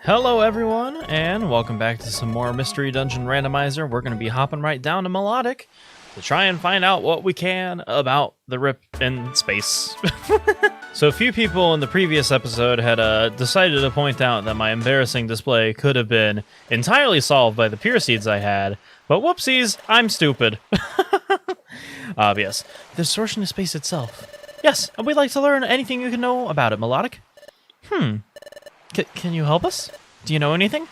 Hello everyone, and welcome back to some more Mystery Dungeon Randomizer. We're going to be hopping right down to Melodic to try and find out what we can about the rip in space. So a few people in the previous episode had decided to point out that my embarrassing display could have been entirely solved by the pure seeds I had, but whoopsies, I'm stupid. Obvious. The distortion of space itself. Yes, and we'd like to learn anything you can know about it, Melodic. Can you help us? Do you know anything?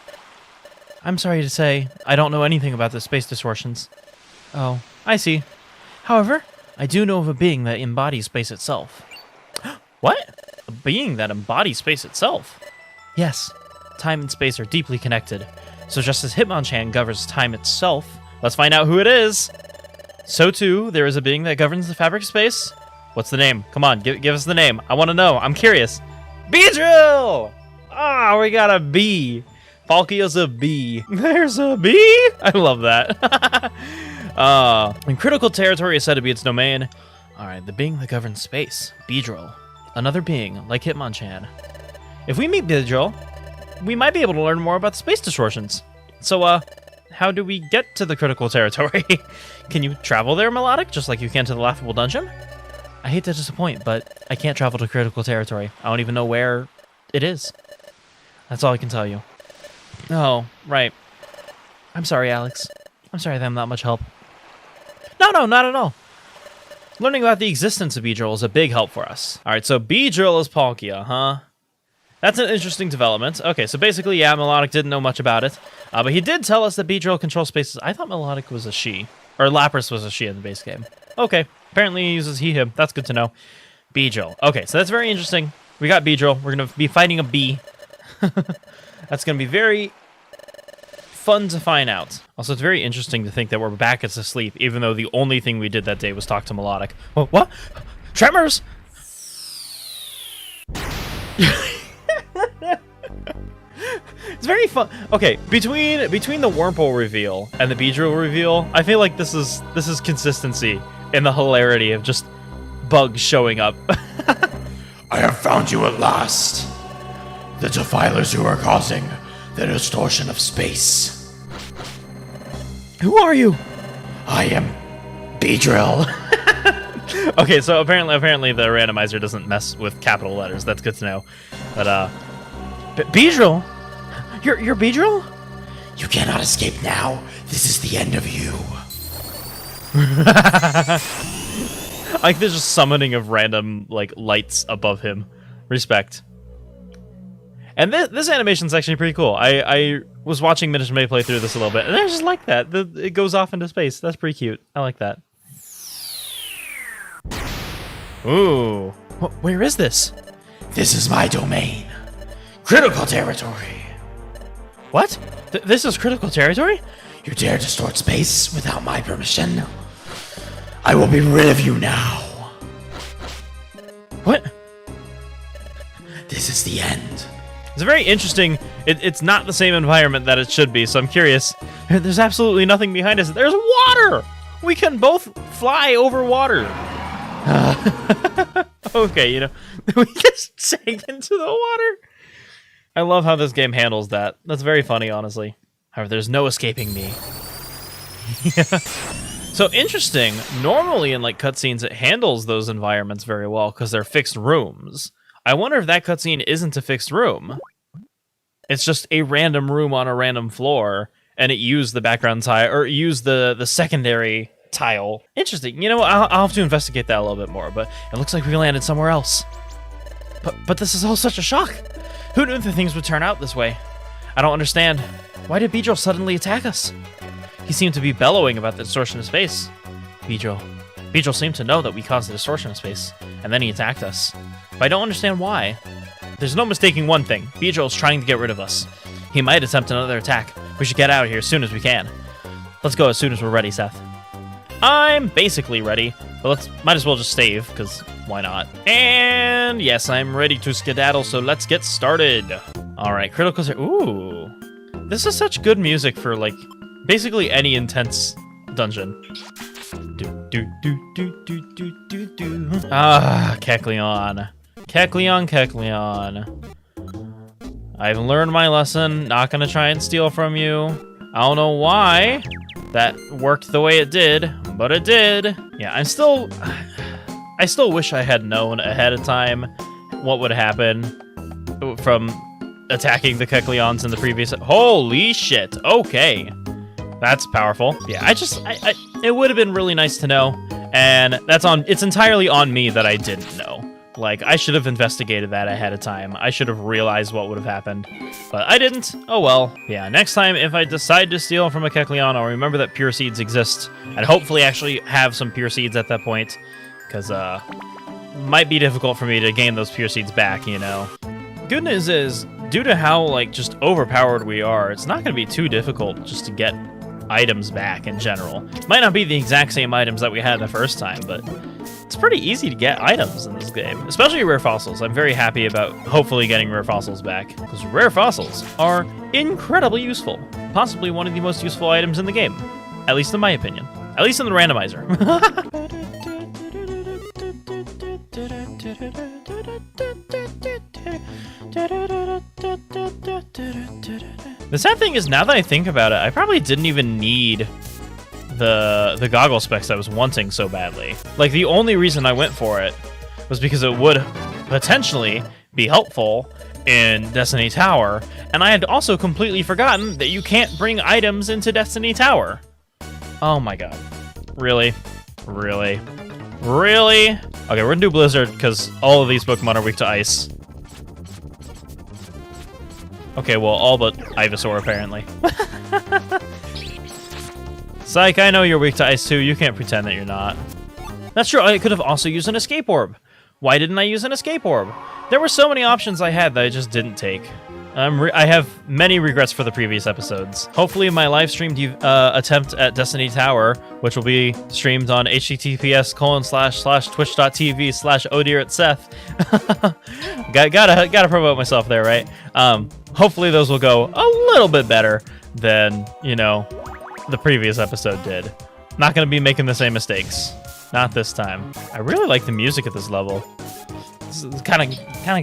I'm sorry to say, I don't know anything about the space distortions. Oh, I see. However, I do know of a being that embodies space itself. What? A being that embodies space itself? Yes. Time and space are deeply connected. So just as Hitmonchan governs time itself, let's find out who it is. So too, there is a being that governs the fabric of space. What's the name? Come on, give us the name. I want to know. I'm curious. Beedrill! Ah, we got a bee. Palkia's a bee. There's a bee? I love that. And critical territory is said to be its domain. Alright, the being that governs space. Beedrill. Another being, like Hitmonchan. If we meet Beedrill, we might be able to learn more about the space distortions. So, how do we get to the critical territory? Can you travel there, Melodic, just like you can to the Laughable Dungeon? I hate to disappoint, but I can't travel to critical territory. I don't even know where it is. That's all I can tell you. Oh, right. I'm sorry, Alex. I'm sorry that I'm not much help. No, not at all. Learning about the existence of Beedrill is a big help for us. Alright, so Beedrill is Palkia, huh? That's an interesting development. Okay, so basically, yeah, Melodic didn't know much about it. But he did tell us that Beedrill controls spaces. I thought Melodic was a she. Or Lapras was a she in the base game. Okay, apparently he uses he, him. That's good to know. Beedrill. Okay, so that's very interesting. We got Beedrill. We're going to be fighting a bee. That's going to be very fun to find out. Also, it's very interesting to think that we're back as asleep, even though the only thing we did that day was talk to Melodic. Oh, what? Tremors! It's very fun. Okay, between the Wurmple reveal and the Beedrill reveal, I feel like this is consistency in the hilarity of just bugs showing up. I have found you at last. The defilers who are causing the distortion of space. Who are you? I am Beedrill. Okay, so apparently the randomizer doesn't mess with capital letters. That's good to know. But Beedrill? You're Beedrill? You cannot escape now. This is the end of you. Like there's just summoning of random like lights above him. Respect. And this animation's actually pretty cool. I was watching Minish May play through this a little bit, and I just like that. It goes off into space. That's pretty cute. I like that. Ooh. Where is this? This is my domain. Critical territory. What? This is critical territory? You dare distort space without my permission? I will be rid of you now. What? This is the end. It's very interesting. It's not the same environment that it should be, so I'm curious. There's absolutely nothing behind us. There's water! We can both fly over water. Okay, you know, we just sank into the water. I love how this game handles that. That's very funny, honestly. However, there's no escaping me. Yeah. So interesting. Normally in like cutscenes, it handles those environments very well because they're fixed rooms. I wonder if that cutscene isn't a fixed room. It's just a random room on a random floor, and it used the background tile, or used the secondary tile. Interesting. You know, I'll have to investigate that a little bit more, but it looks like we landed somewhere else. But this is all such a shock. Who knew that things would turn out this way? I don't understand. Why did Beedrill suddenly attack us? He seemed to be bellowing about the distortion of space. Beedrill seemed to know that we caused the distortion of space, and then he attacked us. But I don't understand why. There's no mistaking one thing. Beedrill is trying to get rid of us. He might attempt another attack. We should get out of here as soon as we can. Let's go as soon as we're ready, Seth. I'm basically ready, but might as well just save, because why not? And yes, I'm ready to skedaddle, so let's get started. Alright, critical... Ooh. This is such good music for, like, basically any intense dungeon. Ah, Kecleon. Kecleon. I've learned my lesson. Not gonna try and steal from you. I don't know why that worked the way it did, but it did. Yeah, I still wish I had known ahead of time what would happen from attacking the Kecleons in the previous. Holy shit! Okay, that's powerful. Yeah, it would have been really nice to know, and it's entirely on me that I didn't know. Like, I should have investigated that ahead of time. I should have realized what would have happened, but I didn't. Oh well. Yeah, next time if I decide to steal from a Kecleon, I'll remember that pure seeds exist, and hopefully actually have some pure seeds at that point, because might be difficult for me to gain those pure seeds back, you know. Good news is, due to how, like, just overpowered we are, it's not going to be too difficult just to get items back in general. Might not be the exact same items that we had the first time, but it's pretty easy to get items in this game, especially rare fossils. I'm very happy about hopefully getting rare fossils back, because rare fossils are incredibly useful. Possibly one of the most useful items in the game, at least in my opinion. At least in the randomizer. The sad thing is, now that I think about it, I probably didn't even need the goggle specs I was wanting so badly. Like, the only reason I went for it was because it would potentially be helpful in Destiny Tower, and I had also completely forgotten that you can't bring items into Destiny Tower. Oh my god. Really? Really? Really? Okay, we're gonna do Blizzard, because all of these Pokemon are weak to Ice. Okay, well, all but Ivysaur, apparently. Psych, I know you're weak to Ice too. You can't pretend that you're not. That's true. I could have also used an Escape Orb. Why didn't I use an Escape Orb? There were so many options I had that I just didn't take. I have many regrets for the previous episodes. Hopefully my live streamed attempt at Destiny Tower, which will be streamed on https://twitch.tv/ohdearitseth. Gotta promote myself there, right? Hopefully those will go a little bit better than, you know, the previous episode did. Not gonna be making the same mistakes. Not this time. I really like the music at this level. It's kind of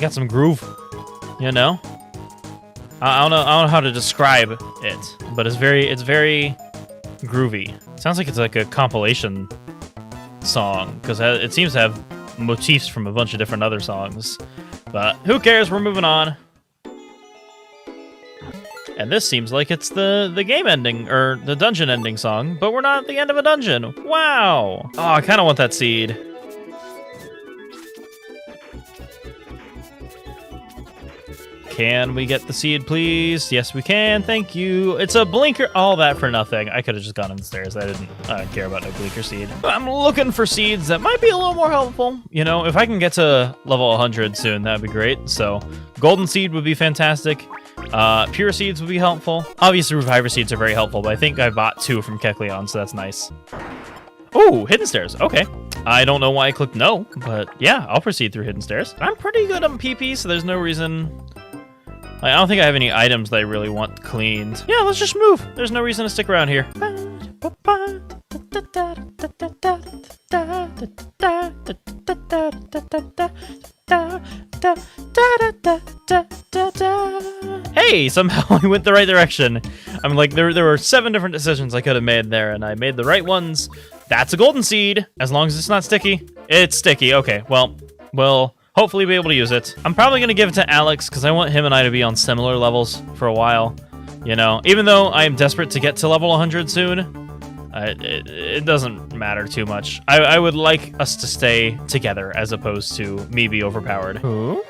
got some groove, you know? I don't know how to describe it, but it's very groovy. Sounds like it's like a compilation song, because it seems to have motifs from a bunch of different other songs. But who cares? We're moving on. And this seems like it's the game ending, or the dungeon ending song, but we're not at the end of a dungeon. Wow! Oh, I kind of want that seed. Can we get the seed, please? Yes, we can. Thank you. It's a blinker. All that for nothing. I could have just gone upstairs. I didn't care about no blinker seed. I'm looking for seeds that might be a little more helpful. You know, if I can get to level 100 soon, that'd be great. So, golden seed would be fantastic. Pure seeds would be helpful. Obviously, reviver seeds are very helpful, but I think I bought 2 from Kecleon, so that's nice. Ooh, hidden stairs. Okay. I don't know why I clicked no, but yeah, I'll proceed through hidden stairs. I'm pretty good on PP, so there's no reason. I don't think I have any items that I really want cleaned. Yeah, let's just move. There's no reason to stick around here. Hey, somehow I went the right direction. I'm like, there were 7 different decisions I could have made there, and I made the right ones. That's a golden seed, as long as it's not sticky. It's sticky. Okay, well, hopefully be able to use it. I'm probably going to give it to Alex, because I want him and I to be on similar levels for a while. You know, even though I am desperate to get to level 100 soon, it doesn't matter too much. I would like us to stay together, as opposed to me be overpowered. Who?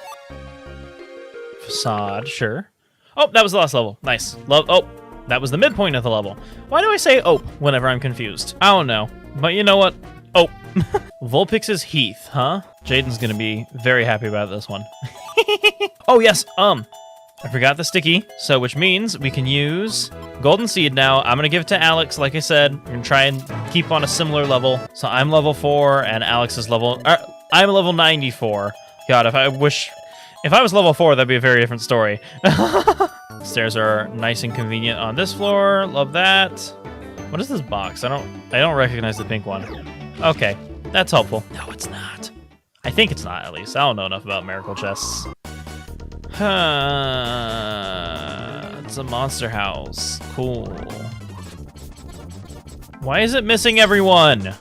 Facade, sure. Oh, that was the last level. Nice. Oh, that was the midpoint of the level. Why do I say oh whenever I'm confused? I don't know. But you know what? Oh. Vulpix's Heath, huh? Jaden's gonna be very happy about this one. Oh, yes, I forgot the sticky, so which means we can use golden seed now. I'm gonna give it to Alex, like I said. We're gonna try and keep on a similar level. So I'm level 4, and Alex is I'm level 94. God, if I was level 4, that'd be a very different story. Stairs are nice and convenient on this floor. Love that. What is this box? I don't recognize the pink one. Okay, that's helpful. No, it's not. I think it's not, at least. I don't know enough about miracle chests. It's a monster house. Cool. Why is it missing everyone?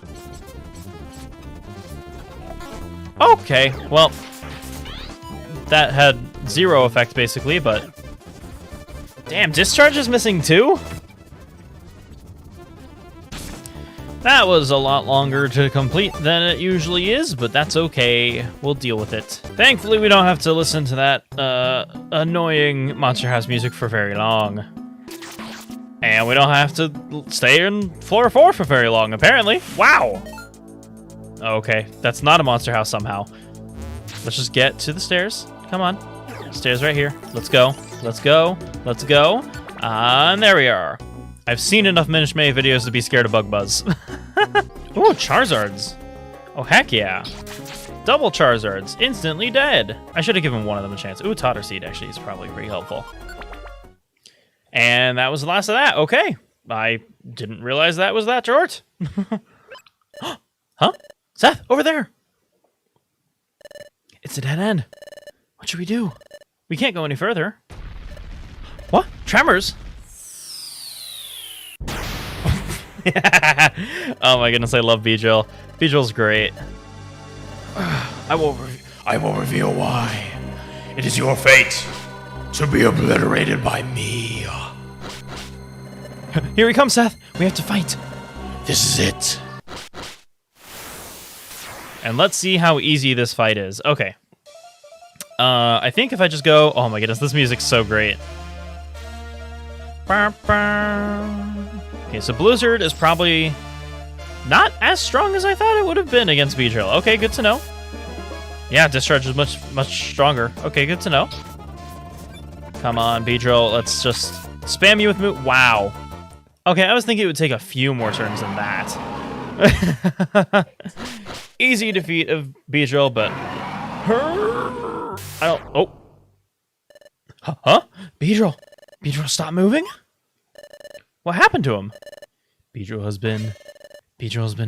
Okay, well, that had 0 effect basically, but damn, discharge is missing too? That was a lot longer to complete than it usually is, but that's okay. We'll deal with it. Thankfully, we don't have to listen to that annoying Monster House music for very long. And we don't have to stay in floor 4 for very long, apparently. Wow! Okay, that's not a Monster House somehow. Let's just get to the stairs. Come on. Stairs right here. Let's go. Let's go. Let's go. And there we are. I've seen enough Minish May videos to be scared of Bug Buzz. Ooh, Charizards. Oh, heck yeah. Double Charizards. Instantly dead. I should have given one of them a chance. Ooh, Totter Seed actually is probably pretty helpful. And that was the last of that. Okay. I didn't realize that was that short. Huh? Seth, over there. It's a dead end. What should we do? We can't go any further. What? Tremors? Oh my goodness, I love Beedrill. Beedrill's great. I will reveal why. It is your fate to be obliterated by me. Here he comes, Seth. We have to fight. This is it. And let's see how easy this fight is. Okay. I think if I just go... Oh my goodness, this music's so great. Okay, so Blizzard is probably not as strong as I thought it would have been against Beedrill. Okay, good to know. Yeah, Discharge is much stronger. Okay, good to know. Come on, Beedrill. Let's just spam you with Moot. Wow. Okay, I was thinking it would take a few more turns than that. Easy defeat of Beedrill, but... I don't... Oh. Huh? Beedrill. Beedrill, stop moving? What happened to him? Beedrill has been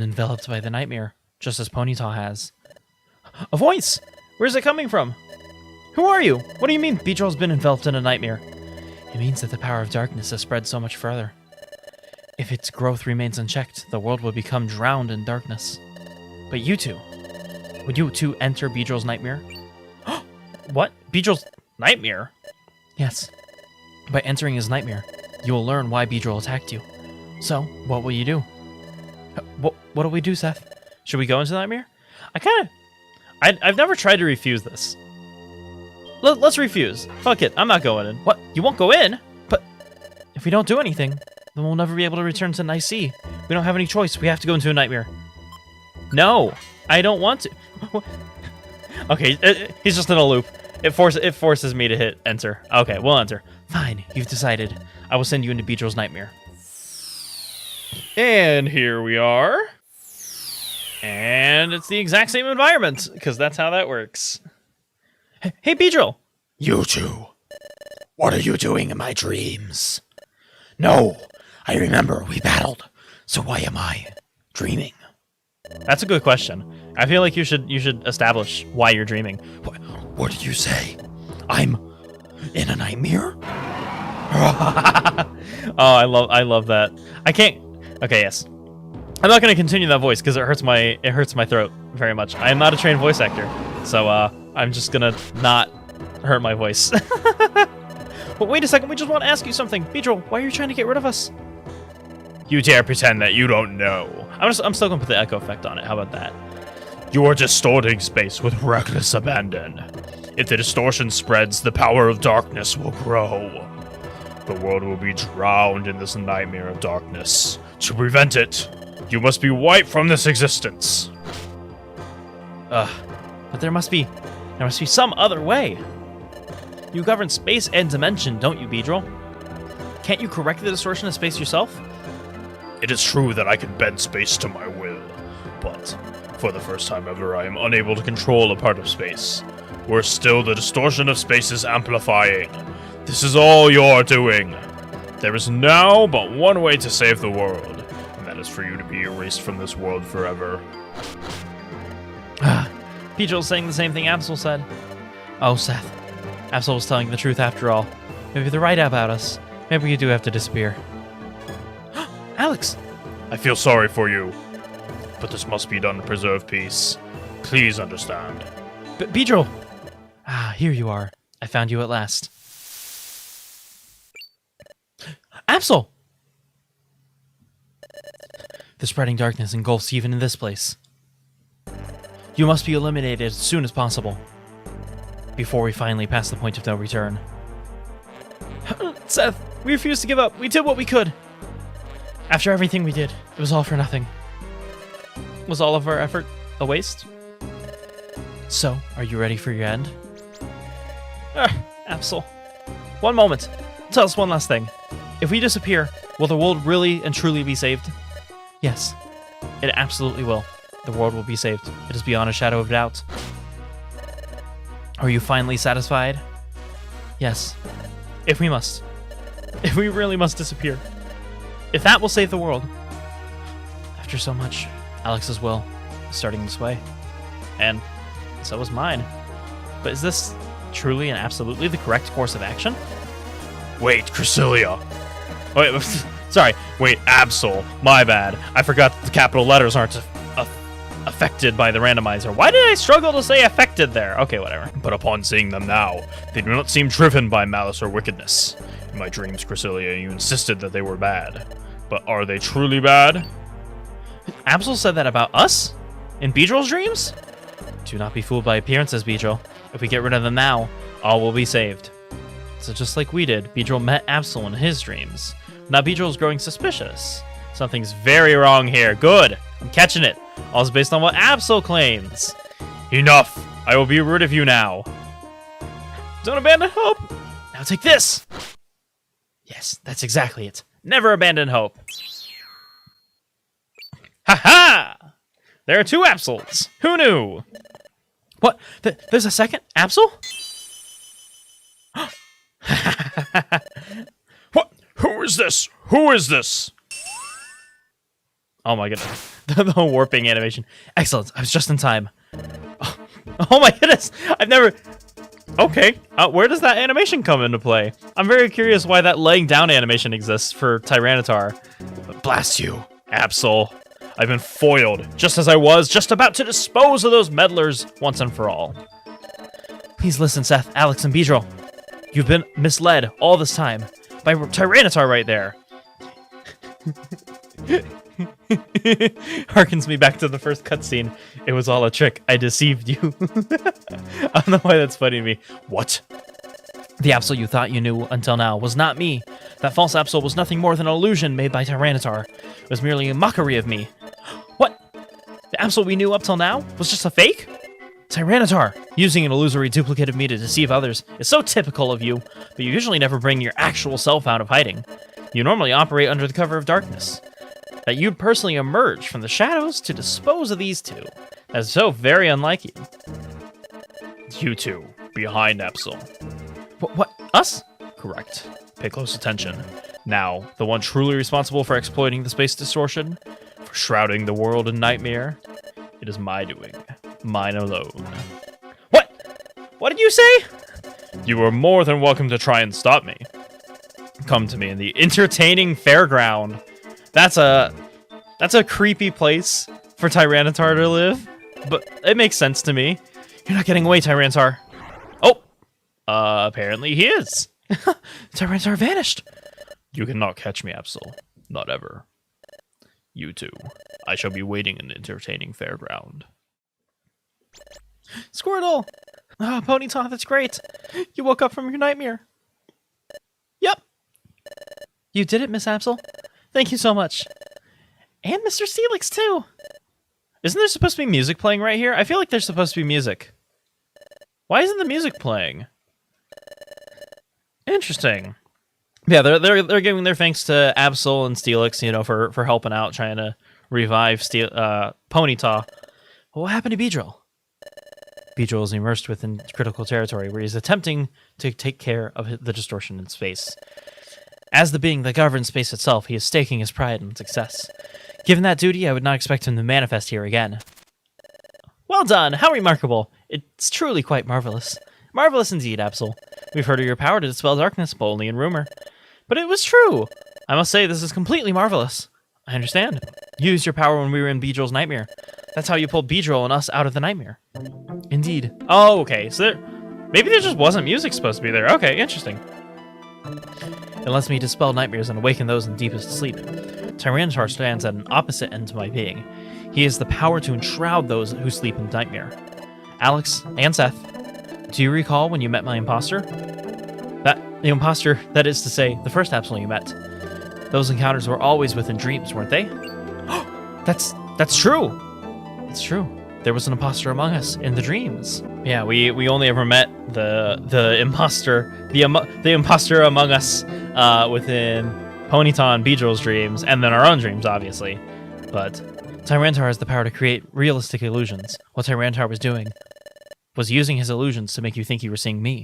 enveloped by the nightmare, just as Ponyta has. A voice! Where's it coming from? Who are you? What do you mean Beedrill's been enveloped in a nightmare? It means that the power of darkness has spread so much further. If its growth remains unchecked, the world will become drowned in darkness. But you two, would you two enter Beedrill's nightmare? What? Beedrill's nightmare? Yes. By entering his nightmare, you will learn why Beedrill attacked you. So, what will you do? What do we do, Seth? Should we go into the nightmare? I've never tried to refuse this. Let's refuse. Fuck it, I'm not going in. What? You won't go in? But if we don't do anything, then we'll never be able to return to Nice Sea. We don't have any choice. We have to go into a nightmare. No, I don't want to. Okay, he's just in a loop. It forces me to hit enter. Okay, we'll enter. Fine, you've decided. I will send you into Beedrill's nightmare. And here we are. And it's the exact same environment, because that's how that works. Hey, Beedrill! You two. What are you doing in my dreams? No, I remember we battled. So why am I dreaming? That's a good question. I feel like you should establish why you're dreaming. What did you say? I'm in a nightmare? Oh, I love that. I can't. Okay, yes. I'm not going to continue that voice because it hurts my throat very much. I am not a trained voice actor, so I'm just gonna not hurt my voice. But wait a second, we just want to ask you something, Beedrill. Why are you trying to get rid of us? You dare pretend that you don't know. I'm still gonna put the echo effect on it. How about that? You are distorting space with reckless abandon. If the distortion spreads, the power of darkness will grow. The world will be drowned in this nightmare of darkness. To prevent it, you must be wiped from this existence. But there must be some other way. You govern space and dimension, don't you, Beedrill? Can't you correct the distortion of space yourself? It is true that I can bend space to my will, but for the first time ever, I am unable to control a part of space. Worse still, the distortion of space is amplifying. This is all you're doing. There is now but one way to save the world, and that is for you to be erased from this world forever. Beedrill's saying the same thing Absol said. Oh, Seth, Absol was telling the truth after all. Maybe they're right about us. Maybe we do have to disappear. Alex! I feel sorry for you, but this must be done to preserve peace. Please understand. Beedrill! Ah, here you are. I found you at last. Absol! The spreading darkness engulfs even in this place. You must be eliminated as soon as possible, before we finally pass the point of no return. Seth, we refused to give up. We did what we could. After everything we did, it was all for nothing. Was all of our effort a waste? So, are you ready for your end? Absol. One moment. Tell us one last thing. If we disappear, will the world really and truly be saved? Yes, it absolutely will. The world will be saved. It is beyond a shadow of doubt. Are you finally satisfied? Yes. If we must. If we really must disappear. If that will save the world. After so much, Alex's will is starting to sway. And so is mine. But is this truly and absolutely the correct course of action? Wait, Cresselia. Wait, sorry. Wait, Absol. My bad. I forgot that the capital letters aren't Affected by the randomizer. Why did I struggle to say affected there? Okay, whatever. But upon seeing them now, they do not seem driven by malice or wickedness. In my dreams, Cresselia, you insisted that they were bad. But are they truly bad? Absol said that about us? In Beedrill's dreams? Do not be fooled by appearances, Beedrill. If we get rid of them now, all will be saved. So just like we did, Beedrill met Absol in his dreams. Now Beedrill's growing suspicious. Something's very wrong here. Good. I'm catching it. All is based on what Absol claims. Enough. I will be rid of you now. Don't abandon hope. Now take this. Yes, that's exactly it. Never abandon hope. Ha-ha! There are two Absols. Who knew? What? There's a second Absol? What? Who is this? Who is this? Oh my goodness. The warping animation. Excellent. I was just in time. Oh my goodness. I've never... Okay. Where does that animation come into play? I'm very curious why that laying down animation exists for Tyranitar. Blast you, Absol. I've been foiled, just as I was just about to dispose of those meddlers once and for all. Please listen, Seth, Alex, and Beedrill. You've been misled all this time by Tyranitar right there. Harkens me back to the first cutscene. It was all a trick. I deceived you. I don't know why that's funny to me. What? The Absol you thought you knew until now was not me. That false Absol was nothing more than an illusion made by Tyranitar. It was merely a mockery of me. What? The Absol we knew up till now was just a fake? Tyranitar, using an illusory duplicate of me to deceive others is so typical of you, but you usually never bring your actual self out of hiding. You normally operate under the cover of darkness. That you'd personally emerge from the shadows to dispose of these two. That's so very unlike you. You two, behind Absol. What? Us? Correct. Pay close attention. Now, the one truly responsible for exploiting the space distortion, for shrouding the world in nightmare, it is my doing. Mine alone. What? What did you say? You are more than welcome to try and stop me. Come to me in the entertaining fairground. That's a creepy place for Tyranitar to live, but it makes sense to me. You're not getting away, Tyranitar. Oh, apparently he is. Tyranitar vanished. You cannot catch me, Absol. Not ever. You two. I shall be waiting in the entertaining fairground. Squirtle! Oh, Ponyta, that's great. You woke up from your nightmare. Yep. You did it, Miss Absol. Thank you so much. And Mr. Steelix, too. Isn't there supposed to be music playing right here? I feel like there's supposed to be music. Why isn't the music playing? Interesting. Yeah, they're giving their thanks to Absol and Steelix, you know, for helping out, trying to revive Ponyta. What happened to Beedrill? Beedrill is immersed within critical territory where he's attempting to take care of the distortion in space. As the being that governs space itself, he is staking his pride in success. Given that duty, I would not expect him to manifest here again. Well done! How remarkable! It's truly quite marvelous. Marvelous indeed, Absol. We've heard of your power to dispel darkness, but only in rumor. But it was true! I must say, this is completely marvelous. I understand. You used your power when we were in Beedrill's nightmare. That's how you pulled Beedrill and us out of the nightmare. Indeed. Oh, okay. So maybe there just wasn't music supposed to be there. Okay, interesting. It lets me dispel nightmares and awaken those in deepest sleep. Tyranitar stands at an opposite end to my being. He has the power to enshroud those who sleep in nightmare. Alex and Seth, do you recall when you met my imposter? The imposter, that is to say, the first Absol you met. Those encounters were always within dreams, weren't they? That's true. It's true. There was an imposter among us in the dreams. Yeah, we only ever met the imposter among us within Ponyta and Beedrill's dreams, and then our own dreams, obviously. But Tyranitar has the power to create realistic illusions. What Tyranitar was doing was using his illusions to make you think you were seeing me.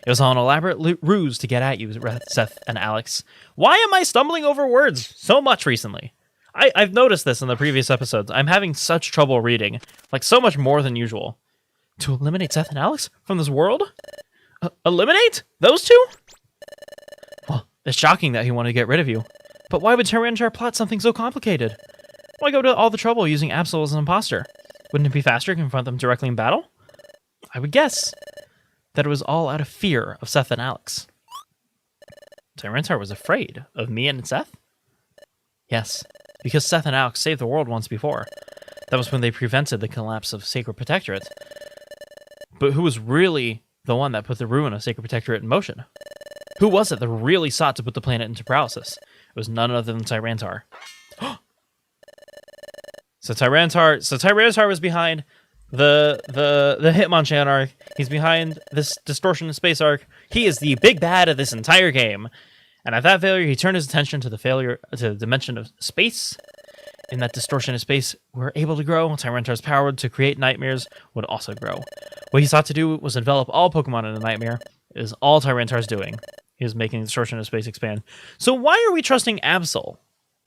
It was all an elaborate ruse to get at you, Seth and Alex. Why am I stumbling over words so much recently? I've noticed this in the previous episodes. I'm having such trouble reading, like so much more than usual. To eliminate Seth and Alex from this world? Eliminate? Those two? Well, it's shocking that he wanted to get rid of you. But why would Tyranitar plot something so complicated? Why go to all the trouble using Absol as an imposter? Wouldn't it be faster to confront them directly in battle? I would guess that it was all out of fear of Seth and Alex. Tyranitar was afraid of me and Seth? Yes, because Seth and Alex saved the world once before. That was when they prevented the collapse of Sacred Protectorate. But who was really the one that put the ruin of Sacred Protectorate in motion? Who was it that really sought to put the planet into paralysis? It was none other than Tyranitar. So Tyranitar was behind the Hitmonchan arc. He's behind this Distortion of Space arc. He is the big bad of this entire game. And at that failure, he turned his attention to the dimension of space. In that distortion of space, we're able to grow. Tyranitar's power to create nightmares would also grow. What he sought to do was envelop all Pokemon in a nightmare. It is all Tyranitar's doing. He is making the distortion of space expand. So why are we trusting Absol?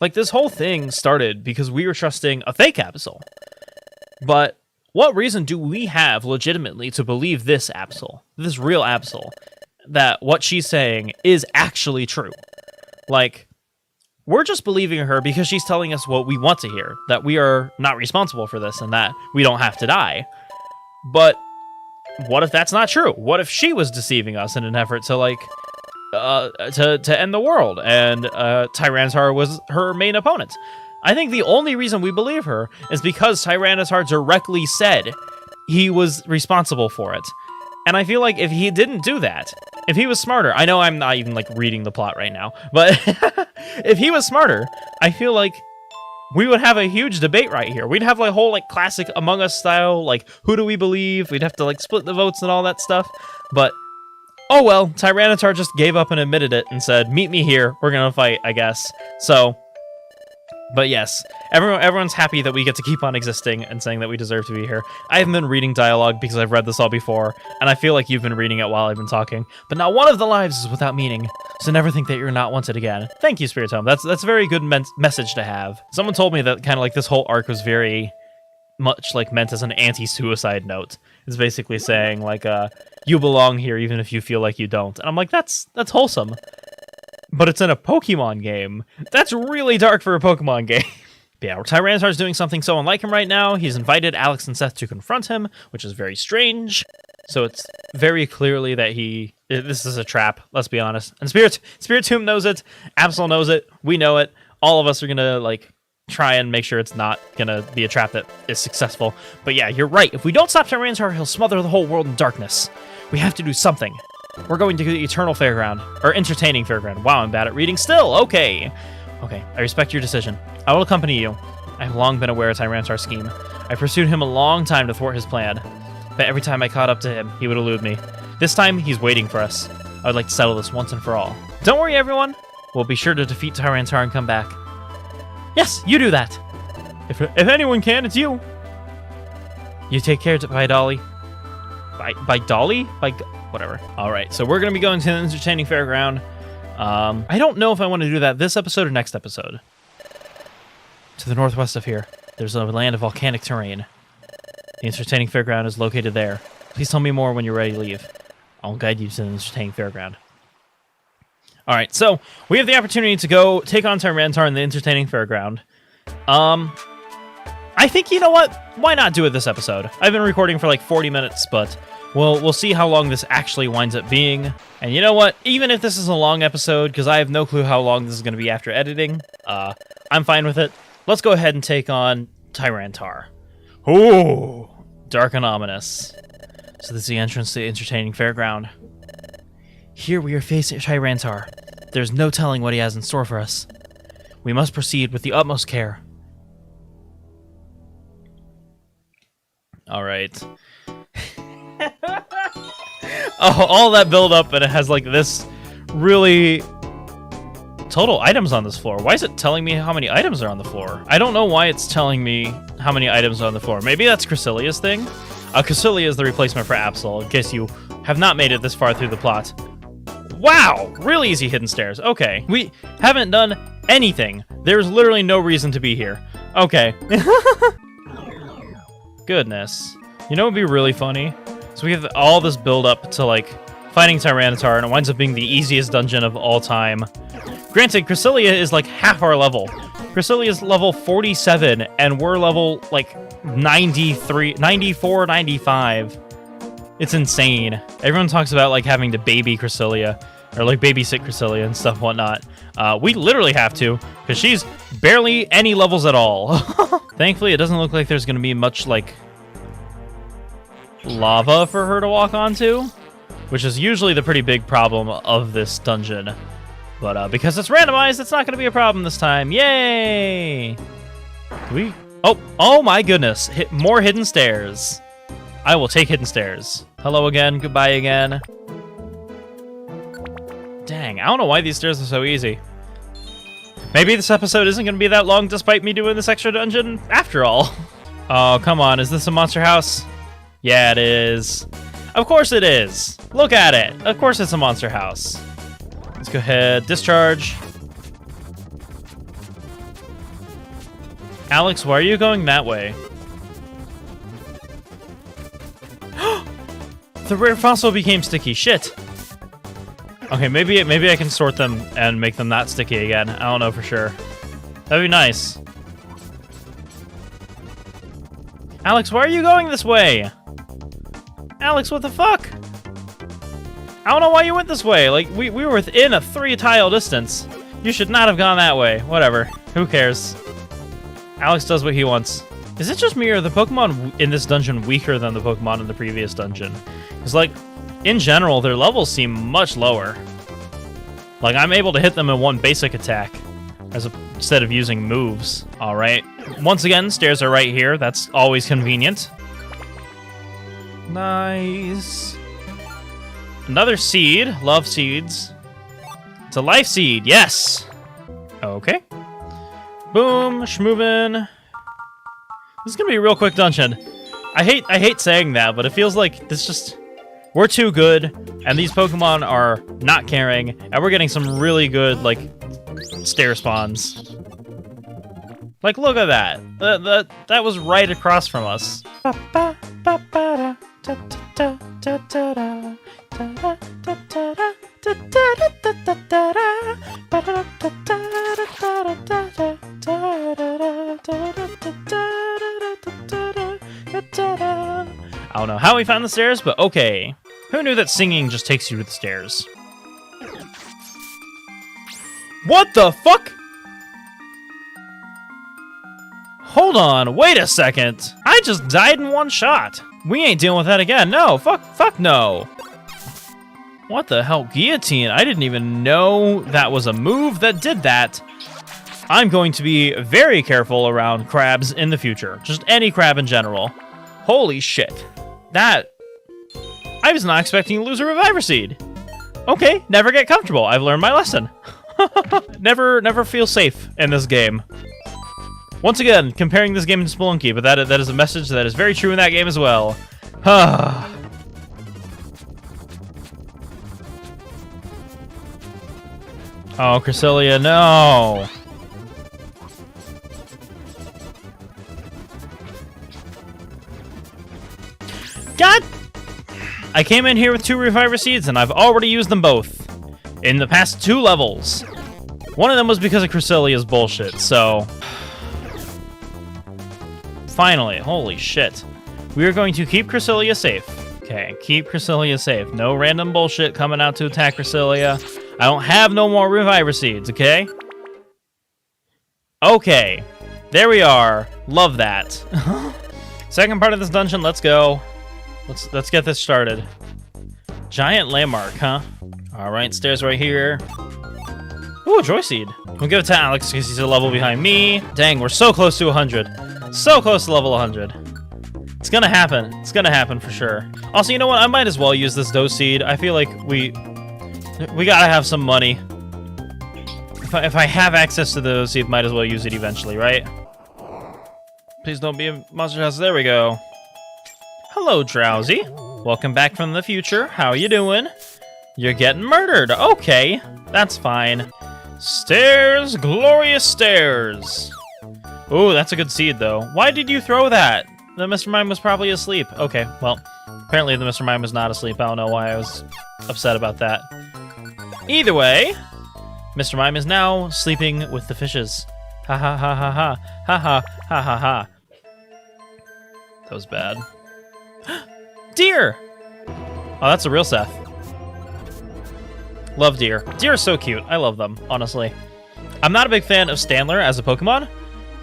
Like, this whole thing started because we were trusting a fake Absol. But what reason do we have legitimately to believe this Absol, this real Absol, that what she's saying is actually true? Like, we're just believing her because she's telling us what we want to hear, that we are not responsible for this and that we don't have to die. But what if that's not true? What if she was deceiving us in an effort to, like, to end the world, and Tyranitar was her main opponent? I think the only reason we believe her is because Tyranitar directly said he was responsible for it. And I feel like if he didn't do that, if he was smarter, I know I'm not even, like, reading the plot right now, but if he was smarter, I feel like we would have a huge debate right here. We'd have, like, a whole, like, classic Among Us style, like, who do we believe? We'd have to, like, split the votes and all that stuff. But, oh well, Tyranitar just gave up and admitted it and said, meet me here, we're gonna fight, I guess. So, but yes, everyone's happy that we get to keep on existing and saying that we deserve to be here. I haven't been reading dialogue because I've read this all before, and I feel like you've been reading it while I've been talking. But not one of the lives is without meaning, so never think that you're not wanted again. Thank you, Spirit Tome. That's a very good message to have. Someone told me that kind of like this whole arc was very much like meant as an anti-suicide note. It's basically saying like, you belong here even if you feel like you don't. And I'm like, that's wholesome. But it's in a Pokemon game. That's really dark for a Pokemon game. Yeah, Tyranitar's doing something so unlike him right now. He's invited Alex and Seth to confront him, which is very strange. So it's very clearly that this is a trap, let's be honest. And Spirit Tomb knows it. Absol knows it. We know it. All of us are gonna, like, try and make sure it's not gonna be a trap that is successful. But yeah, you're right. If we don't stop Tyranitar, he'll smother the whole world in darkness. We have to do something. We're going to the Eternal Fairground, or Entertaining Fairground. Wow, I'm bad at reading still. Okay, I respect your decision. I will accompany you. I have long been aware of Tyranitar's scheme. I pursued him a long time to thwart his plan, but every time I caught up to him, he would elude me. This time, he's waiting for us. I would like to settle this once and for all. Don't worry, everyone. We'll be sure to defeat Tyranitar and come back. Yes, you do that. If anyone can, it's you. You take care, by Dolly. By Dolly? Whatever. All right, so we're going to be going to the Entertaining Fairground. I don't know if I want to do that this episode or next episode. To the northwest of here, there's a land of volcanic terrain. The Entertaining Fairground is located there. Please tell me more when you're ready to leave. I'll guide you to the entertaining fairground. All right, so we have the opportunity to go take on Tyranitar in the entertaining fairground. I think, you know what? Why not do it this episode? I've been recording for like 40 minutes, but we'll see how long this actually winds up being. And you know what? Even if this is a long episode, because I have no clue how long this is going to be after editing, I'm fine with it. Let's go ahead and take on Tyranitar. Ooh, dark and ominous. So this is the entrance to the entertaining fairground. Here we are facing Tyranitar. There's no telling what he has in store for us. We must proceed with the utmost care. All right. Oh, all that build up, and it has like this really total items on this floor. Why is it telling me how many items are on the floor? I don't know why it's telling me how many items are on the floor. Maybe that's Cressilia's thing. Cressilia is the replacement for Absol, in case you have not made it this far through the plot. Wow! Really easy hidden stairs. Okay. We haven't done anything. There's literally no reason to be here. Okay. Goodness. You know what would be really funny? So we have all this build up to, like, fighting Tyranitar, and it winds up being the easiest dungeon of all time. Granted, Cressilia is, like, half our level. Cressilia is level 47, and we're level, like, 93, 94, 95. It's insane. Everyone talks about, like, having to baby Cressilia, or, like, babysit Cressilia and stuff, whatnot. We literally have to, because she's barely any levels at all. Thankfully, it doesn't look like there's going to be much, like, lava for her to walk onto, which is usually the pretty big problem of this dungeon. But because it's randomized, it's not going to be a problem this time. Yay! Do we... Oh my goodness. More hidden stairs. I will take hidden stairs. Hello again. Goodbye again. Dang, I don't know why these stairs are so easy. Maybe this episode isn't going to be that long despite me doing this extra dungeon after all. Oh, come on. Is this a monster house? Yeah, it is. Of course it is. Look at it. Of course it's a monster house. Let's go ahead. Discharge. Alex, why are you going that way? The rare fossil became sticky. Shit. Okay, maybe I can sort them and make them not sticky again. I don't know for sure. That'd be nice. Alex, why are you going this way? Alex, what the fuck? I don't know why you went this way. Like, we were within a 3-tile distance. You should not have gone that way. Whatever. Who cares? Alex does what he wants. Is it just me, or are the Pokemon in this dungeon weaker than the Pokemon in the previous dungeon? Because, like, in general, their levels seem much lower. Like, I'm able to hit them in one basic attack instead of using moves. All right. Once again, stairs are right here. That's always convenient. Nice. Another seed. Love seeds. It's a life seed. Yes. Okay. Boom. Schmoovin. This is gonna be a real quick dungeon. I hate saying that, but it feels like this just... We're too good, and these Pokemon are not caring, and we're getting some really good, like, stair spawns. Like, look at that. That was right across from us. I don't know how we found the stairs, but okay. Who knew that singing just takes you to the stairs? What the fuck? Hold on, wait a second. I just died in one shot. We ain't dealing with that again. No, fuck no. What the hell? Guillotine? I didn't even know that was a move that did that. I'm going to be very careful around crabs in the future. Just any crab in general. Holy shit. That... I was not expecting to lose a Reviver Seed. Okay, never get comfortable. I've learned my lesson. Never feel safe in this game. Once again, comparing this game to Spelunky, but that is a message that is very true in that game as well. Oh, Cressilia, no! God! I came in here with 2 Reviver Seeds, and I've already used them both in the past 2 levels. One of them was because of Cressilia's bullshit, so... Finally, holy shit. We are going to keep Cressilia safe. Okay, keep Cressilia safe. No random bullshit coming out to attack Cressilia. I don't have no more Reviver Seeds, okay? Okay, there we are. Love that. Second part of this dungeon, let's go. Let's get this started. Giant landmark, huh? All right, stairs right here. Ooh, Joy Seed. We'll give it to Alex because he's a level behind me. Dang, we're so close to 100. So close to level 100. It's gonna happen. It's gonna happen for sure. Also, you know what? I might as well use this Doe Seed. I feel like we gotta have some money. If I have access to the Doe Seed, might as well use it eventually, right? Please don't be a monster house. There we go. Hello, Drowsy. Welcome back from the future. How you doing? You're getting murdered. Okay, that's fine. Stairs, glorious stairs. Ooh, that's a good seed, though. Why did you throw that? The Mr. Mime was probably asleep. Okay, well, apparently the Mr. Mime was not asleep. I don't know why I was upset about that. Either way, Mr. Mime is now sleeping with the fishes. Ha ha ha ha ha. Ha ha ha ha ha. That was bad. Deer! Oh, that's a real Seth. Love deer. Deer are so cute. I love them, honestly. I'm not a big fan of Standler as a Pokemon,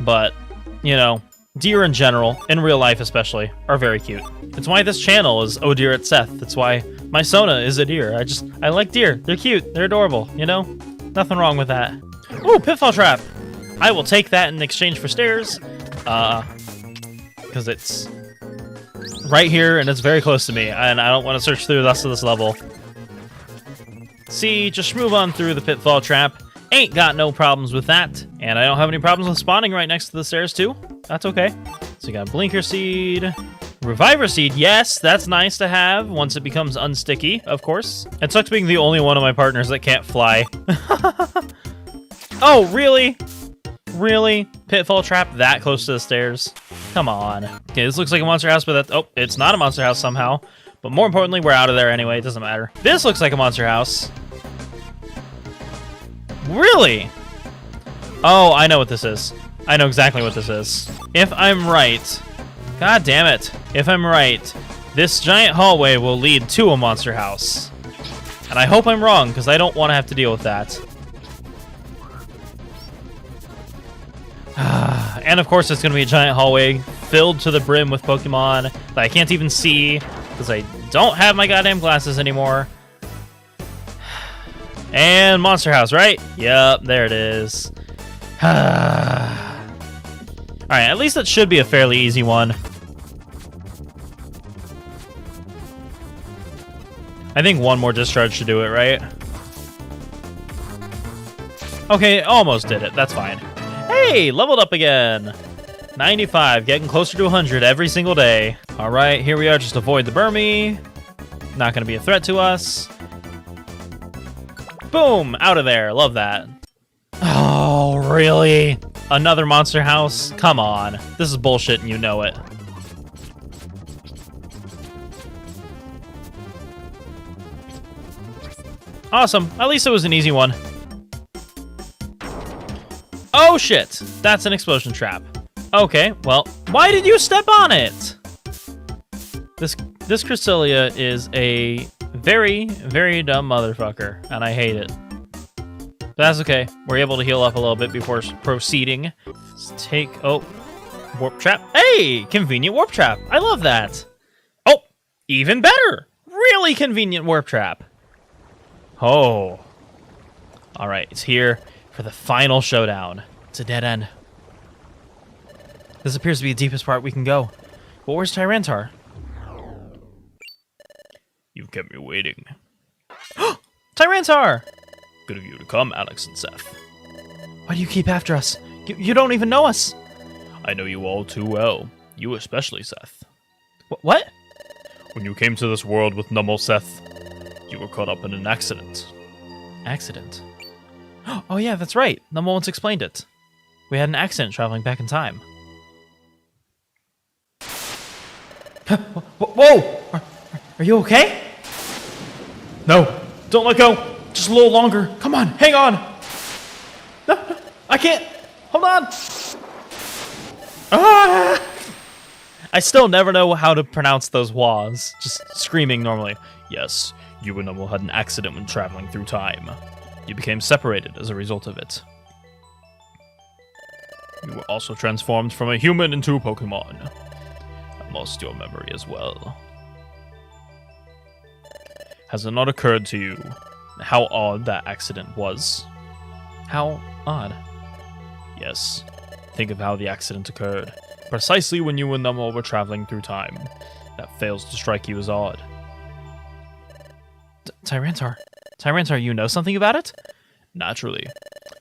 but, you know, deer in general, in real life especially, are very cute. It's why this channel is Oh Deer at Seth. It's why my Sona is a deer. I like deer. They're cute. They're adorable, you know? Nothing wrong with that. Ooh, Pitfall Trap! I will take that in exchange for stairs. Because it's right here and it's very close to me, and I don't want to search through the rest of this level. See, just move on through the Pitfall Trap. Ain't got no problems with that. And I don't have any problems with spawning right next to the stairs, too. That's okay. So you got Blinker Seed. Reviver Seed, yes, that's nice to have once it becomes unsticky, of course. It sucks being the only one of my partners that can't fly. Oh, really? Really? Pitfall Trap that close to the stairs? Come on. Okay, this looks like a monster house, but oh, it's not a monster house somehow. But more importantly, we're out of there anyway. It doesn't matter. This looks like a monster house. Really? Oh, I know what this is. I know exactly what this is. If I'm right... God damn it. If I'm right, this giant hallway will lead to a monster house. And I hope I'm wrong, because I don't want to have to deal with that. And of course, it's going to be a giant hallway filled to the brim with Pokemon that I can't even see, because I don't have my goddamn glasses anymore. And monster house, right? Yep, there it is. Alright, at least that should be a fairly easy one. I think one more discharge should do it, right? Okay, almost did it. That's fine. Hey, leveled up again. 95, getting closer to 100 every single day. Alright, here we are. Just avoid the Burmy. Not going to be a threat to us. Boom! Out of there. Love that. Oh, really? Another monster house? Come on. This is bullshit and you know it. Awesome. At least it was an easy one. Oh, shit. That's an explosion trap. Okay, well, why did you step on it? This Cressilia is a very, very dumb motherfucker, and I hate it. But that's okay. We're able to heal up a little bit before proceeding. Let's take... Oh, warp trap. Hey, convenient warp trap. I love that. Oh, even better. Really convenient warp trap. Oh. All right, it's here for the final showdown. It's a dead end. This appears to be the deepest part we can go. But where's Tyranitar? You've kept me waiting. Tyranitar! Good of you to come, Alex and Seth. Why do you keep after us? You don't even know us. I know you all too well. You especially, Seth. What? When you came to this world with Numble Seth, you were caught up in an accident. Accident? Oh yeah, that's right. Numble once explained it. We had an accident traveling back in time. Whoa! Are you okay? No, don't let go. Just a little longer. Come on, hang on. No, I can't. Hold on. Ah! I still never know how to pronounce those wahs. Just screaming normally. Yes, you and Numble had an accident when traveling through time. You became separated as a result of it. You were also transformed from a human into a Pokemon. I lost your memory as well. Has it not occurred to you how odd that accident was? How odd? Yes. Think of how the accident occurred. Precisely when you and Numble were traveling through time. That fails to strike you as odd. Tyranitar, you know something about it? Naturally.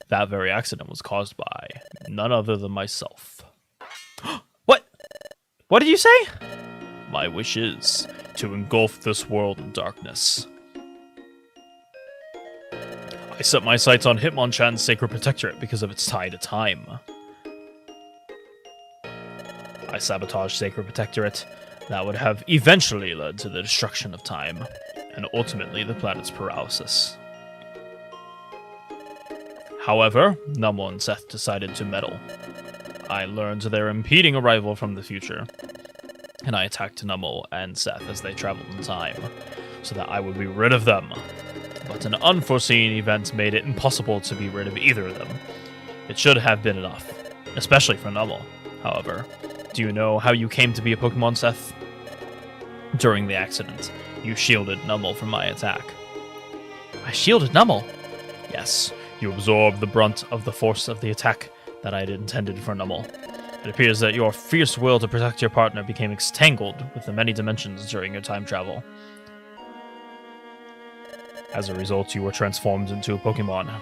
That very accident was caused by none other than myself. What? What did you say? My wish is to engulf this world in darkness. I set my sights on Hitmonchan's Sacred Protectorate because of its tie to time. I sabotaged Sacred Protectorate. That would have eventually led to the destruction of time, and ultimately the planet's paralysis. However, Numble and Seth decided to meddle. I learned their impeding arrival from the future, and I attacked Numble and Seth as they traveled in time, so that I would be rid of them. But an unforeseen event made it impossible to be rid of either of them. It should have been enough, especially for Numble. However, do you know how you came to be a Pokemon, Seth? During the accident, you shielded Numble from my attack. I shielded Numble? Yes, you absorbed the brunt of the force of the attack that I had intended for Numble. It appears that your fierce will to protect your partner became entangled with the many dimensions during your time travel. As a result, you were transformed into a Pokemon.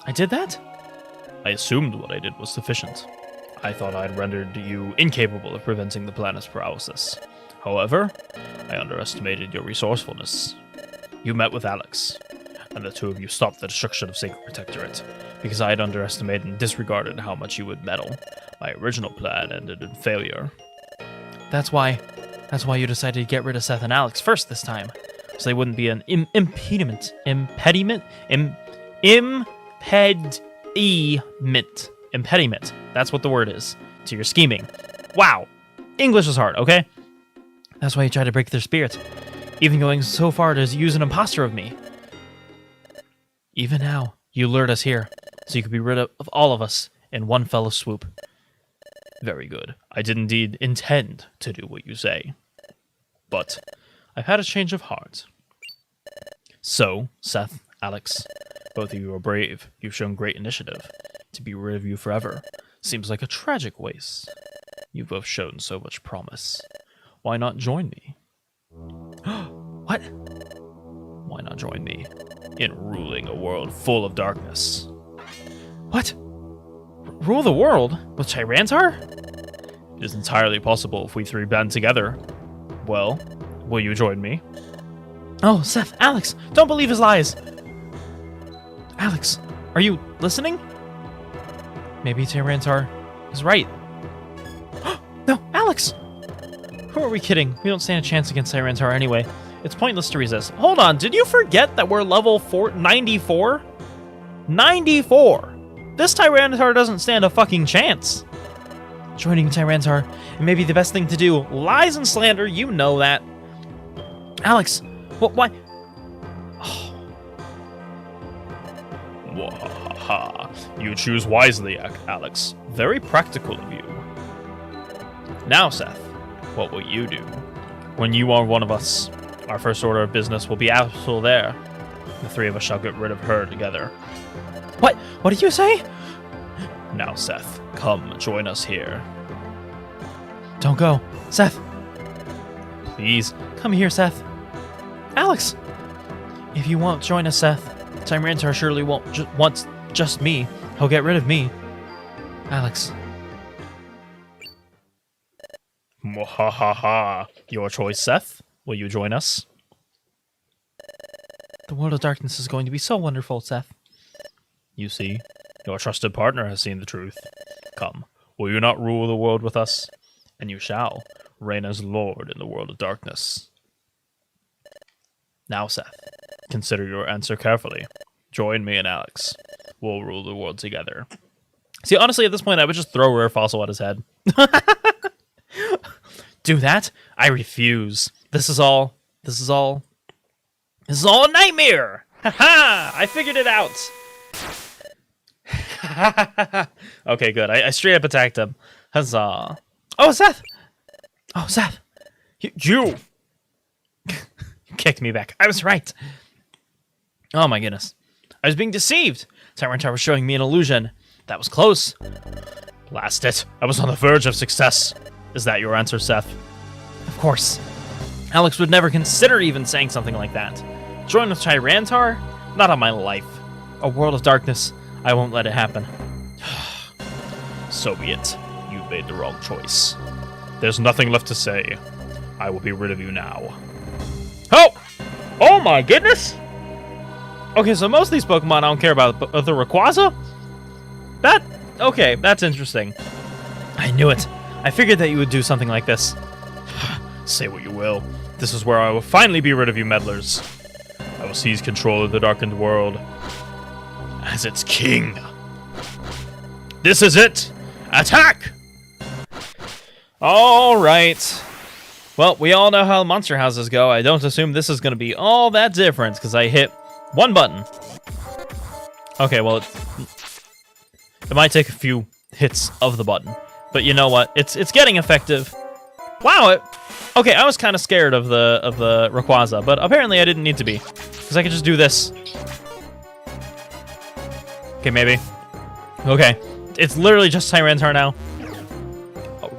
I did that? I assumed what I did was sufficient. I thought I had rendered you incapable of preventing the planet's paralysis. However, I underestimated your resourcefulness. You met with Alex, and the two of you stopped the destruction of Sacred Protectorate, because I had underestimated and disregarded how much you would meddle. My original plan ended in failure. That's why you decided to get rid of Seth and Alex first this time, so they wouldn't be an impediment. That's what the word is to your scheming. Wow, English is hard, okay? That's why you tried to break their spirit, even going so far to use an imposter of me. Even now, you lured us here, so you could be rid of all of us in one fell swoop. Very good. I did indeed intend to do what you say. But I've had a change of heart. So, Seth, Alex, both of you are brave. You've shown great initiative. To be rid of you forever seems like a tragic waste. You've both shown so much promise. Why not join me? What? Why not join me in ruling a world full of darkness? What? Rule the world? With Tyranitar? It is entirely possible if we three band together. Well, will you join me? Oh, Seth, Alex, don't believe his lies! Alex, are you listening? Maybe Tyranitar is right. No, Alex! Who are we kidding? We don't stand a chance against Tyranitar anyway. It's pointless to resist. Hold on, did you forget that we're level 94? 94! This Tyranitar doesn't stand a fucking chance. Joining Tyranitar, it may be the best thing to do. Lies and slander, you know that. Alex, why? Oh. Wahaha. You choose wisely, Alex. Very practical of you. Now, Seth, what will you do? When you are one of us, our first order of business will be Absol there. The three of us shall get rid of her together. What? What did you say? Now, Seth, come join us here. Don't go. Seth. Please. Come here, Seth. Alex. If you won't join us, Seth, Tyranitar surely won't want just me. He'll get rid of me. Alex. Mwahaha. Your choice, Seth. Will you join us? The world of darkness is going to be so wonderful, Seth. You see, your trusted partner has seen the truth. Come, will you not rule the world with us? And you shall. reign as Lord in the world of darkness. Now, Seth, consider your answer carefully. Join me and Alex. We'll rule the world together. See, honestly, at this point, I would just throw a rare fossil at his head. Do that? I refuse. This is all a nightmare! Ha-ha! I figured it out! Okay, good. I straight up attacked him. Huzzah. Oh, Seth! Oh, Seth! You! Kicked me back. I was right. Oh, my goodness. I was being deceived. Tyranitar was showing me an illusion. That was close. Blast it. I was on the verge of success. Is that your answer, Seth? Of course. Alex would never consider even saying something like that. Join with Tyranitar? Not on my life. A world of darkness. I won't let it happen. So be it. You made the wrong choice. There's nothing left to say. I will be rid of you now. Oh! Oh my goodness! Okay, so most of these Pokemon I don't care about, but the Rayquaza? Okay, that's interesting. I knew it. I figured that you would do something like this. Say what you will. This is where I will finally be rid of you meddlers. I will seize control of the darkened world as its king. This is it! Attack! Alright. Well, we all know how monster houses go. I don't assume this is going to be all that different, because I hit one button. Okay, well, it might take a few hits of the button. But you know what? It's getting effective. Wow, okay, I was kind of scared of the Rayquaza, but apparently I didn't need to be. Because I could just do this. Okay, maybe. Okay. It's literally just Tyranitar now. Oh.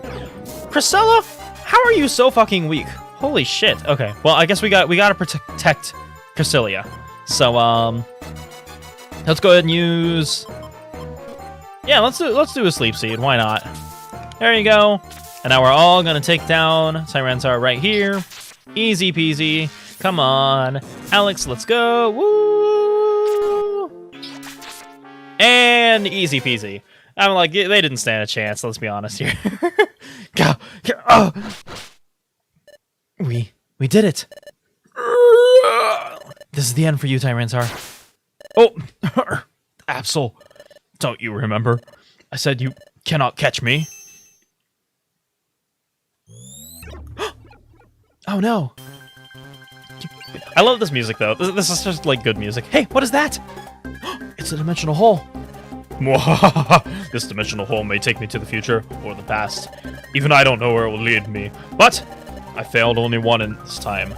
Cresselia? How are you so fucking weak? Holy shit. Okay. Well, I guess we gotta protect Cresselia. So let's go ahead and use. Yeah, let's do a Sleep Seed. Why not? There you go. And now we're all gonna take down Tyranitar right here. Easy peasy. Come on, Alex. Let's go. Woo! And easy peasy. I'm like, they didn't stand a chance. Let's be honest here. Go. Oh. We did it. This is the end for you, Tyranitar. Oh, Absol, don't you remember? I said you cannot catch me. Oh no. I love this music though. This is just like good music. Hey, what is that? It's a dimensional hole. This dimensional hole may take me to the future or the past. Even I don't know where it will lead me. But I failed only one in this time.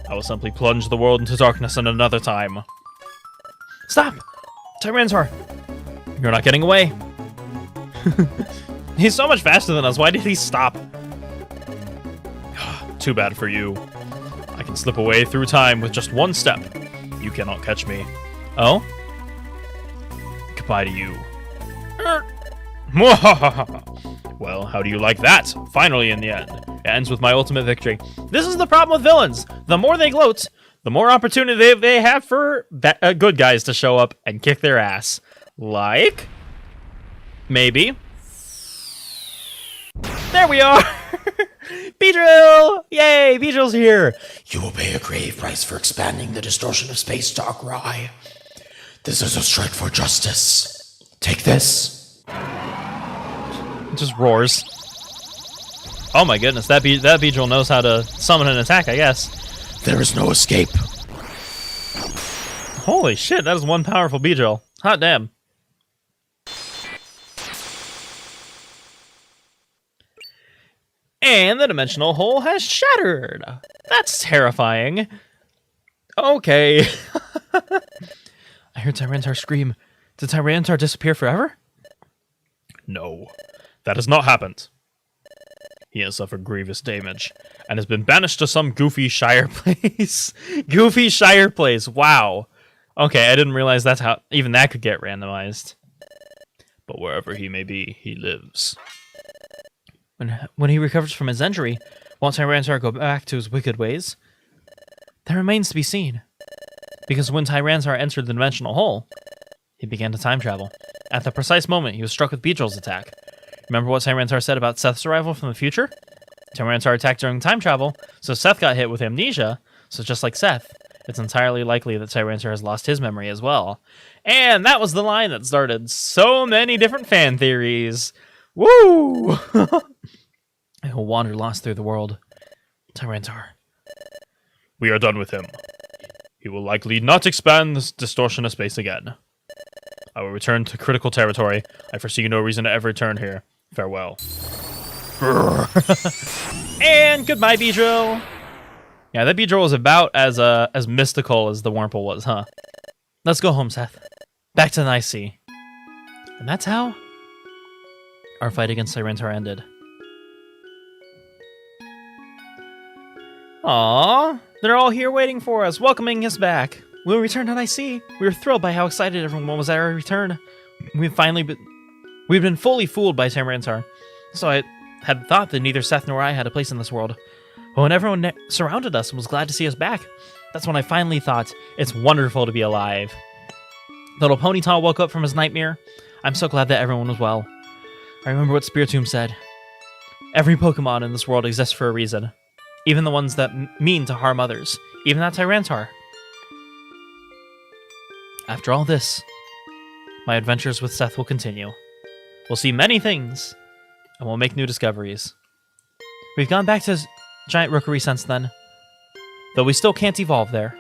I will simply plunge the world into darkness in another time. Stop! Tyranitar! You're not getting away. He's so much faster than us. Why did he stop? Too bad for you. I can slip away through time with just one step. You cannot catch me. Oh? Goodbye to you. Well, how do you like that? Finally, in the end. It ends with my ultimate victory. This is the problem with villains. The more they gloat, the more opportunity they have for good guys to show up and kick their ass. Like... maybe. There we are! Beedrill! Yay, Beedrill's here! You will pay a grave price for expanding the distortion of space, Darkrai. This is a strike for justice. Take this. It just roars. Oh my goodness, that Beedrill knows how to summon an attack, I guess. There is no escape. Holy shit, that is one powerful Beedrill. Hot damn. And the dimensional hole has shattered. That's terrifying. Okay. I heard Tyranitar scream. Did Tyranitar disappear forever? No, that has not happened. He has suffered grievous damage and has been banished to some goofy Shire place. Goofy Shire place. Wow. Okay, I didn't realize that's how even that could get randomized. But wherever he may be, he lives. When he recovers from his injury, won't Tyranitar go back to his wicked ways? That remains to be seen. Because when Tyranitar entered the dimensional hole, he began to time travel. At the precise moment, he was struck with Beedrill's attack. Remember what Tyranitar said about Seth's arrival from the future? Tyranitar attacked during time travel, so Seth got hit with amnesia, so just like Seth, it's entirely likely that Tyranitar has lost his memory as well. And that was the line that started so many different fan theories. Woo! I will wander lost through the world. Tyranitar. We are done with him. He will likely not expand this distortion of space again. I will return to critical territory. I foresee no reason to ever return here. Farewell. And goodbye, Beedrill. Yeah, that Beedrill was about as mystical as the Wurmple was, huh? Let's go home, Seth. Back to the Nice Sea. And that's how our fight against Tyranitar ended. Aww, they're all here waiting for us, welcoming us back. When we returned to Nice Sea, we were thrilled by how excited everyone was at our return. We've been fully fooled by Tyranitar, so I had thought that neither Seth nor I had a place in this world. But when everyone surrounded us and was glad to see us back, that's when I finally thought, it's wonderful to be alive. Little Ponyta woke up from his nightmare. I'm so glad that everyone was well. I remember what Spiritomb said. Every Pokemon in this world exists for a reason. Even the ones that mean to harm others. Even that Tyranitar. After all this, my adventures with Seth will continue. We'll see many things, and we'll make new discoveries. We've gone back to Giant Rookery since then, though we still can't evolve there.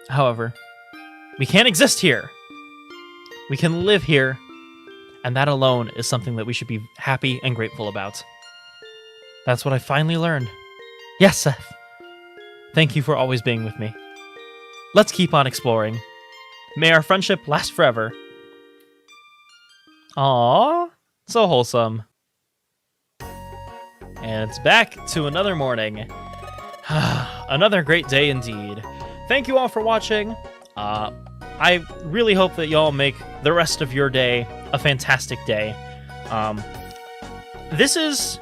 However, we can't exist here. We can live here, and that alone is something that we should be happy and grateful about. That's what I finally learned. Yes, Seth. Thank you for always being with me. Let's keep on exploring. May our friendship last forever. Aww, so wholesome. And it's back to another morning. Another great day indeed. Thank you all for watching. I really hope that y'all make the rest of your day a fantastic day. This is,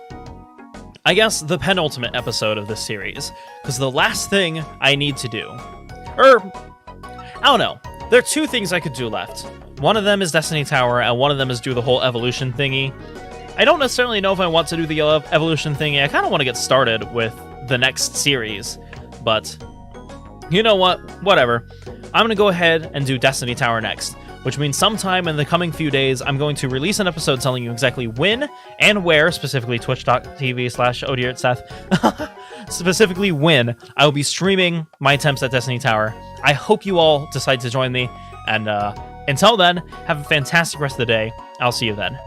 I guess, the penultimate episode of this series, because the last thing I need to do, I don't know, there are two things I could do left. One of them is Destiny Tower, and one of them is do the whole evolution thingy. I don't necessarily know if I want to do the evolution thingy. I kind of want to get started with the next series, but you know what? Whatever. I'm going to go ahead and do Destiny Tower next, which means sometime in the coming few days, I'm going to release an episode telling you exactly when and where, specifically twitch.tv/ODRTSeth, specifically when I will be streaming my attempts at Destiny Tower. I hope you all decide to join me, and until then, have a fantastic rest of the day. I'll see you then.